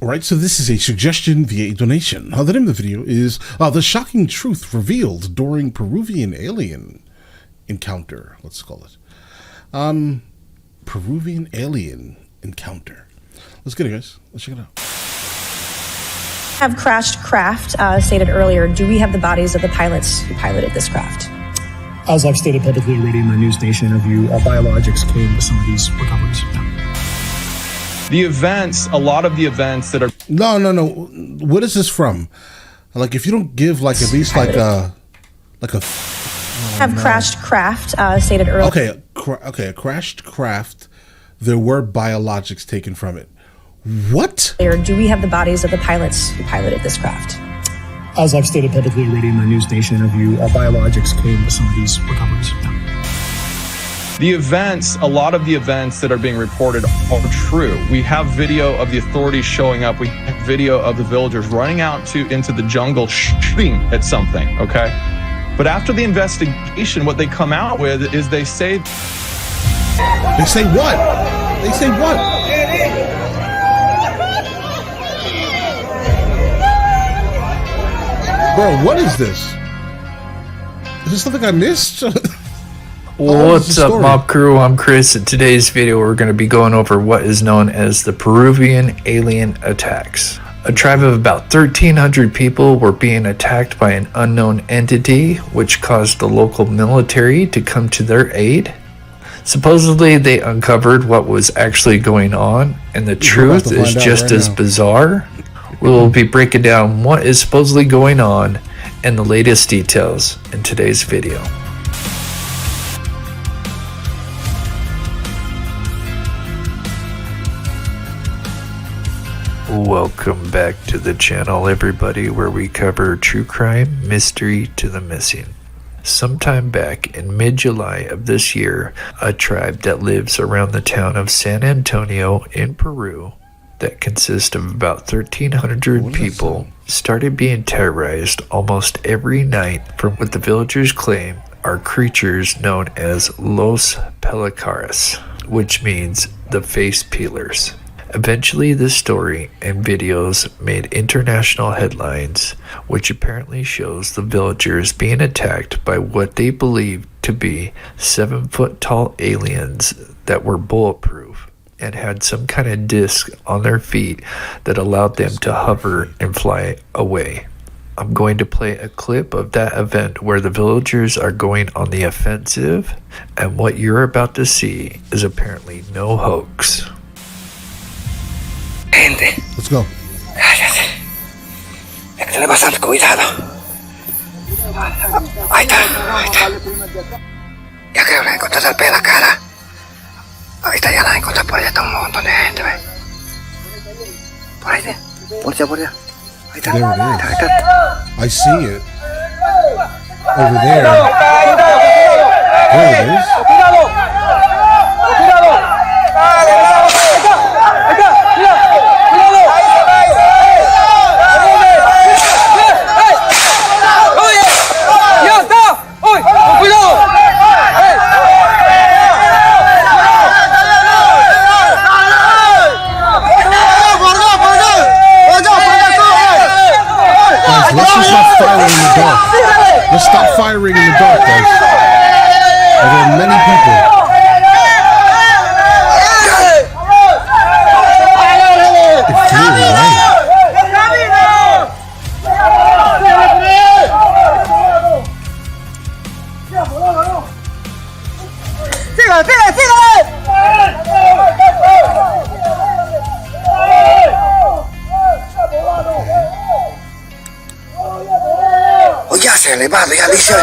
Alright, so this is a suggestion via a donation. The name of the video is The Shocking Truth Revealed During Peruvian Alien Encounter. Let's call it. Peruvian Alien Encounter. Let's get it, guys. Let's check it out. Have crashed craft, stated earlier. Do we have the bodies of the pilots who piloted this craft? As I've stated publicly already in my News Nation interview, biologics came with some of these recoveries. The events, a lot of the events that are... No. What is this from? Like, if you don't give, like, at least, like a... Have crashed craft, stated earlier. Okay, a crashed craft. There were biologics taken from it. What? Do we have the bodies of the pilots who piloted this craft? As I've stated publicly already in my News Nation interview, biologics came with some of these recoveries. The events, a lot of the events that are being reported are true. We have video of the authorities showing up. We have video of the villagers running out into the jungle shooting at something, okay? But after the investigation, what they come out with is they say... They say what? They say what? Bro, what is this? Is this something I missed? What's up, Mob Crew? I'm Chris. In today's video, we're going to be going over what is known as the Peruvian alien attacks. A tribe of about 1,300 people were being attacked by an unknown entity, which caused the local military to come to their aid. Supposedly, they uncovered what was actually going on, and the truth is just as bizarre. We will be breaking down what is supposedly going on and the latest details in today's video. Welcome back to the channel, everybody, where we cover true crime, mystery to the missing. Sometime back in mid-July of this year, a tribe that lives around the town of San Antonio in Peru, that consists of about 1,300 people, started being terrorized almost every night from what the villagers claim are creatures known as Los Pelicares, which means the face peelers. Eventually, this story and videos made international headlines, which apparently shows the villagers being attacked by what they believed to be 7-foot-tall aliens that were bulletproof and had some kind of disc on their feet that allowed them to hover and fly away. I'm going to play a clip of that event where the villagers are going on the offensive, and what you're about to see is apparently no hoax. Gente. Let's go. Cállate. Hay que tener bastante cuidado. Ahí está. Ya creo que la encontraste al pie de la cara. Ahorita ya la encontré, por allá está un montón de gente, ¿ves? Por ahí, por allá. Ahí está. There it is. Ahí está. I see it. Over there. There it is. Let's just not fire in the dark. Let's stop firing in the dark, guys. There are many people. It flew away. Ya se ha elevado, ya dice.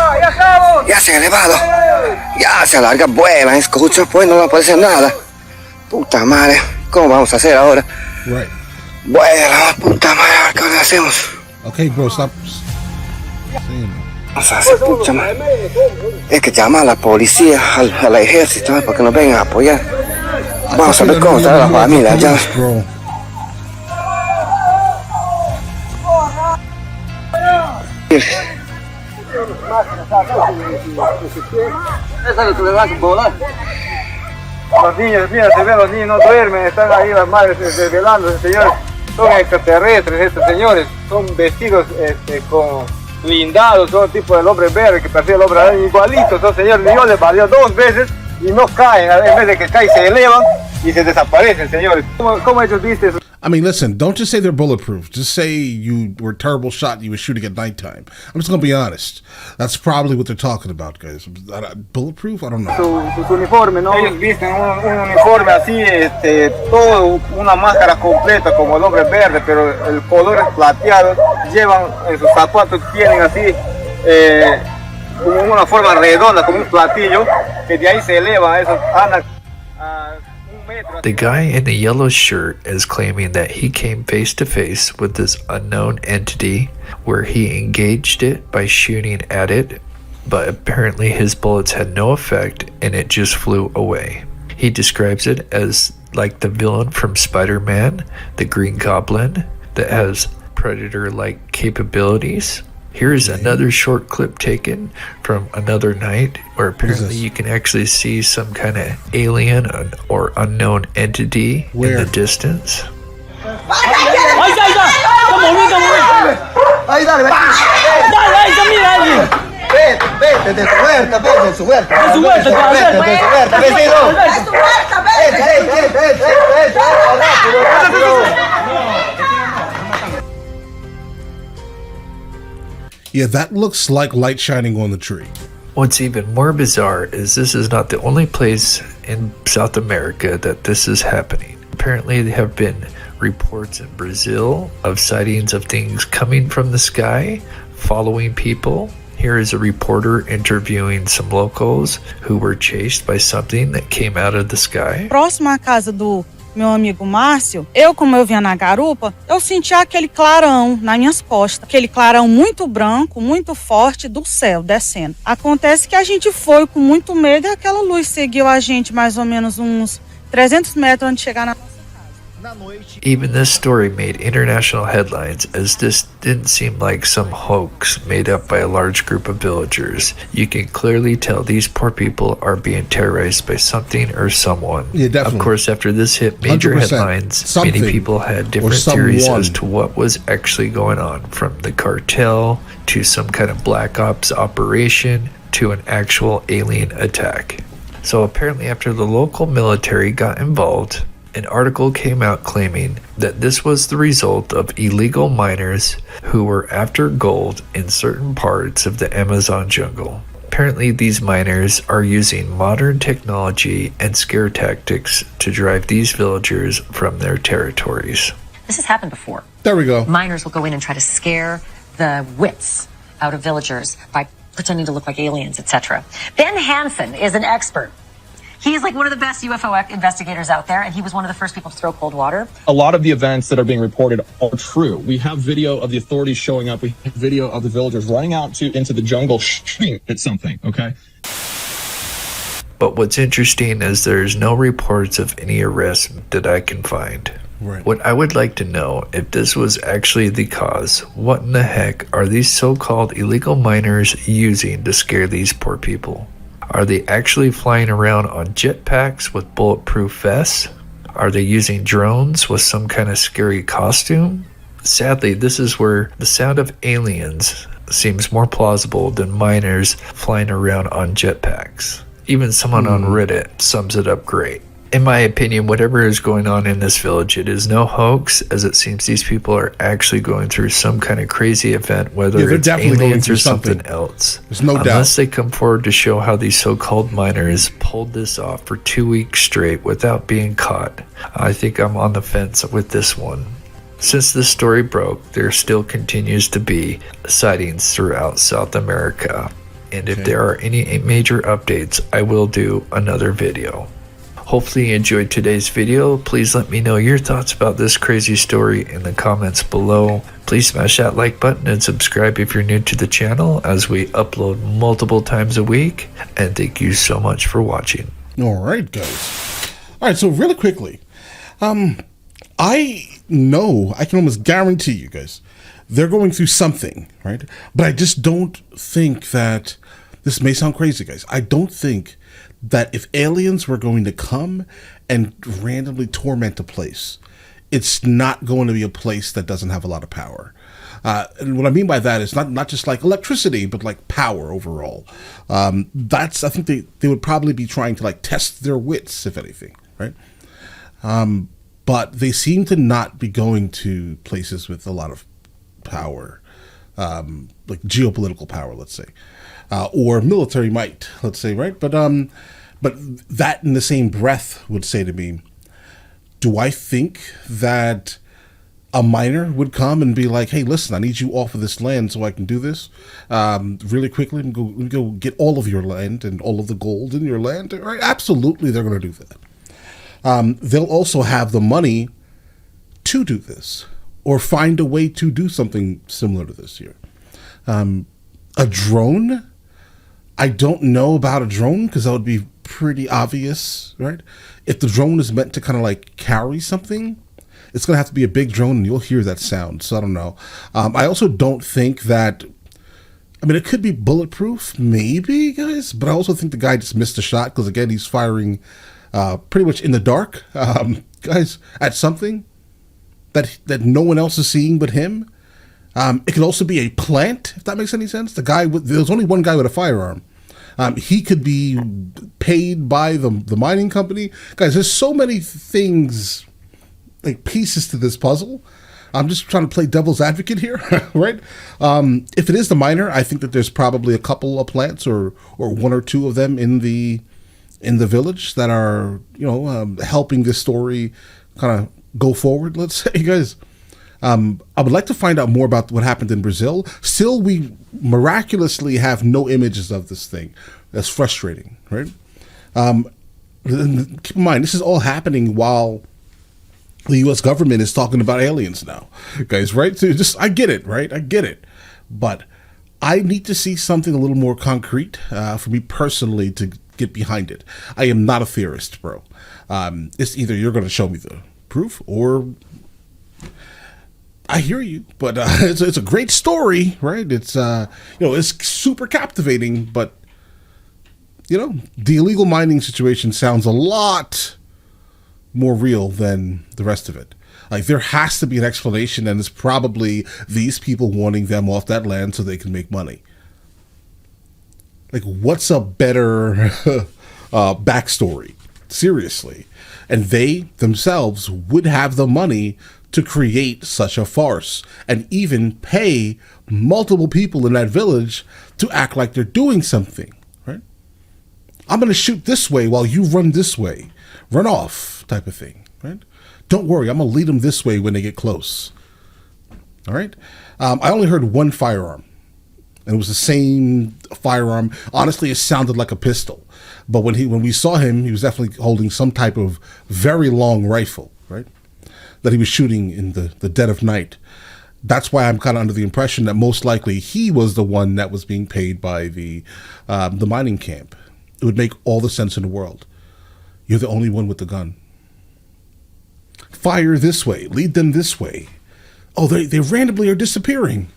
Ya se ha elevado. Ya se alarga, vuela, escucha, pues no aparece nada. Puta madre, ¿cómo vamos a hacer ahora? Right. Vuela, puta madre, a ver qué le hacemos. Okay, bro, stop saying Vamos a hacer, puta madre. Es que llama a la policía, al ejército, para que nos vengan a apoyar. Vamos a ver cómo está la familia ya. Bro. Esa es lo que le va a volar. Los niños, mira, se ven, los niños no duermen, están ahí las madres desvelando, señores. son extraterrestres estos señores, son vestidos con blindados, son tipo del hombre verde que persigue el hombre araña, igualitos, son señores, yo les valió 2 veces y no caen, en vez de que caen se elevan y se desaparecen, señores. ¿Cómo ellos viste eso? I mean, listen, don't just say they're bulletproof. Just say you were a terrible shot and you were shooting at nighttime. I'm just going to be honest. That's probably what they're talking about, guys. Bulletproof? I don't know. Su uniforme, ¿no? Ellos visten un uniforme así, todo una máscara completa como el hombre verde, pero el color es plateado. Llevan en sus zapatos, tienen así como una forma redonda, como un platillo, que de ahí se eleva, esos andan a The guy in the yellow shirt is claiming that he came face to face with this unknown entity where he engaged it by shooting at it, but apparently his bullets had no effect and it just flew away. He describes it as like the villain from Spider-Man, the Green Goblin, that has predator-like capabilities. Here's another short clip taken from another night where apparently you can actually see some kind of alien or unknown entity in the distance. Yeah, that looks like light shining on the tree. What's even more bizarre is this is not the only place in South America that this is happening. Apparently, there have been reports in Brazil of sightings of things coming from the sky, following people. Here is a reporter interviewing some locals who were chased by something that came out of the sky. Próximo à casa do meu amigo Márcio, como eu vinha na garupa, eu sentia aquele clarão nas minhas costas. Aquele clarão muito branco, muito forte do céu descendo. Acontece que a gente foi com muito medo e aquela luz seguiu a gente mais ou menos uns 300 metros antes de chegar na nossa casa. Even this story made international headlines as this didn't seem like some hoax made up by a large group of villagers. You can clearly tell these poor people are being terrorized by something or someone. Yeah, definitely. Of course, after this hit major 100%. headlines, many people had different theories as to what was actually going on, from the cartel to some kind of black ops operation to an actual alien attack. So apparently after the local military got involved, an article came out claiming that this was the result of illegal miners who were after gold in certain parts of the Amazon jungle. Apparently, these miners are using modern technology and scare tactics to drive these villagers from their territories. This has happened before. There we go. Miners will go in and try to scare the wits out of villagers by pretending to look like aliens, etc. Ben Hansen is an expert. He's like one of the best UFO investigators out there, and he was one of the first people to throw cold water. A lot of the events that are being reported are true. We have video of the authorities showing up. We have video of the villagers running out into the jungle shooting at something, okay? But what's interesting is there's no reports of any arrests that I can find. Right. What I would like to know, if this was actually the cause, what in the heck are these so-called illegal miners using to scare these poor people? Are they actually flying around on jetpacks with bulletproof vests? Are they using drones with some kind of scary costume? Sadly, this is where the sound of aliens seems more plausible than miners flying around on jetpacks. Even someone on Reddit sums it up great. In my opinion, whatever is going on in this village, it is no hoax, as it seems these people are actually going through some kind of crazy event, whether it's aliens or something else. There's no doubt. Unless they come forward to show how these so-called miners pulled this off for 2 weeks straight without being caught, I think I'm on the fence with this one. Since this story broke, there still continues to be sightings throughout South America. And if there are any major updates, I will do another video. Hopefully you enjoyed today's video. Please let me know your thoughts about this crazy story in the comments below. Please smash that like button and subscribe if you're new to the channel, as we upload multiple times a week. And thank you so much for watching. All right, guys. All right, so really quickly, I know, I can almost guarantee you guys, they're going through something, right? But I just don't think that, this may sound crazy, guys, I don't think that if aliens were going to come and randomly torment a place, it's not going to be a place that doesn't have a lot of power. And what I mean by that is not just like electricity, but like power overall. I think they would probably be trying to like test their wits, if anything, right? But they seem to not be going to places with a lot of power, like geopolitical power, let's say, or military might, let's say, right? But that in the same breath would say to me, do I think that a miner would come and be like, hey, listen, I need you off of this land so I can do this really quickly and go get all of your land and all of the gold in your land? Right? Absolutely, they're going to do that. They'll also have the money to do this or find a way to do something similar to this here. A drone? I don't know about a drone because that would be pretty obvious, right? If the drone is meant to kind of like carry something, it's going to have to be a big drone and you'll hear that sound. So I don't know. I also don't think that, I mean, it could be bulletproof, maybe, guys, but I also think the guy just missed a shot because, again, he's firing pretty much in the dark, guys, at something that no one else is seeing but him. It could also be a plant, if that makes any sense. There's only one guy with a firearm. He could be paid by the mining company. Guys, there's so many things, like pieces to this puzzle. I'm just trying to play devil's advocate here, right? If it is the miner, I think that there's probably a couple of plants or one or two of them in the village that are, helping this story kind of go forward, let's say, guys. I would like to find out more about what happened in Brazil. Still, we miraculously have no images of this thing. That's frustrating, right? Keep in mind, this is all happening while the U.S. government is talking about aliens now, guys, right? So I get it, right? I get it. But I need to see something a little more concrete for me personally to get behind it. I am not a theorist, bro. It's either you're going to show me the proof or I hear you, but it's a great story, right? It's it's super captivating, but the illegal mining situation sounds a lot more real than the rest of it. Like, there has to be an explanation, and it's probably these people wanting them off that land so they can make money. Like, what's a better backstory? Seriously. And they themselves would have the money to create such a farce and even pay multiple people in that village to act like they're doing something, right? I'm going to shoot this way while you run this way. Run off type of thing, right? Don't worry, I'm going to lead them this way when they get close. All right? I only heard one firearm, and it was the same firearm. Honestly, it sounded like a pistol. But when we saw him, he was definitely holding some type of very long rifle, right? That he was shooting in the dead of night. That's why I'm kind of under the impression that most likely he was the one that was being paid by the mining camp. It would make all the sense in the world. You're the only one with the gun. Fire this way. Lead them this way. Oh, they randomly are disappearing.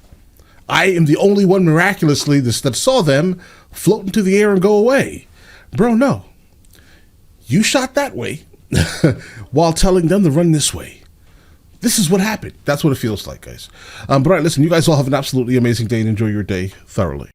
I am the only one miraculously that saw them float into the air and go away. Bro, no. You shot that way while telling them to run this way. This is what happened. That's what it feels like, guys. But all right, listen, you guys all have an absolutely amazing day and enjoy your day thoroughly.